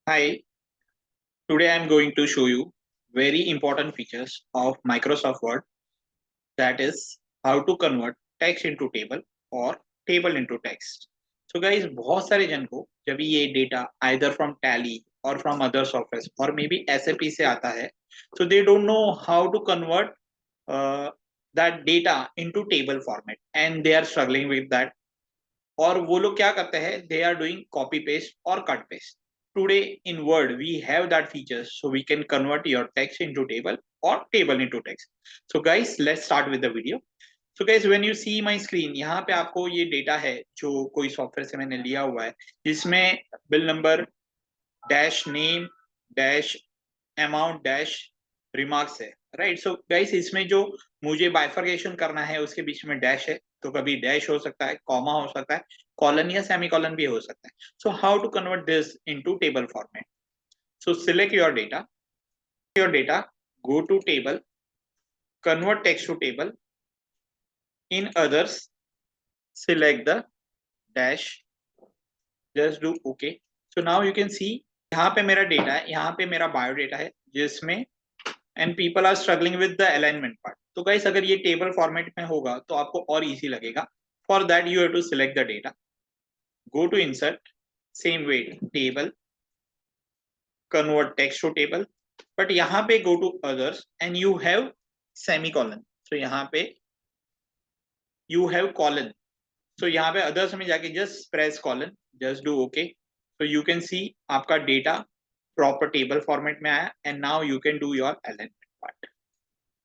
Hi, today I'm going to show you very important features of Microsoft Word, that is how to convert text into table or table into text. So guys, बहुत सारे जन को जब ये data either from Tally or from other softwares or maybe SAP से आता है, so they don't know how to convert uh, that data into table format and they are struggling with that. और वो लोग क्या करते हैं, they are doing copy paste और cut paste. Today in Word we have that features, so we can convert your text into table or table into text. So guys, let's start with the video. So guys, when you see my screen, यहाँ पे आपको ये data है जो कोई software से मैंने लिया हुआ है, जिसमें bill number dash name dash amount dash remarks है. राइट. सो गाइस, इसमें जो मुझे बाइफर्केशन करना है उसके बीच में डैश है, तो कभी डैश हो सकता है, कॉमा हो सकता है, कॉलन या सेमी कॉलन भी हो सकता है. So how to convert this into table format? So select your data, go to table, convert text to table. In others, select the dash, just do okay. So now you can see यहाँ पे मेरा data है, यहाँ पे मेरा biodata है जिसमें and people are struggling with the alignment part. तो गाइस, अगर ये टेबल फॉर्मेट में होगा तो आपको और इजी लगेगा. For that you have to select the data, go to insert, same way table, convert text to table. But यहाँ पे go to others and you have semicolon. So यहाँ पे यू हैव कॉलन. सो यहाँ पे others में जाके just press colon, just do okay. So you can see आपका data proper table format में आया and now you can do your alignment part.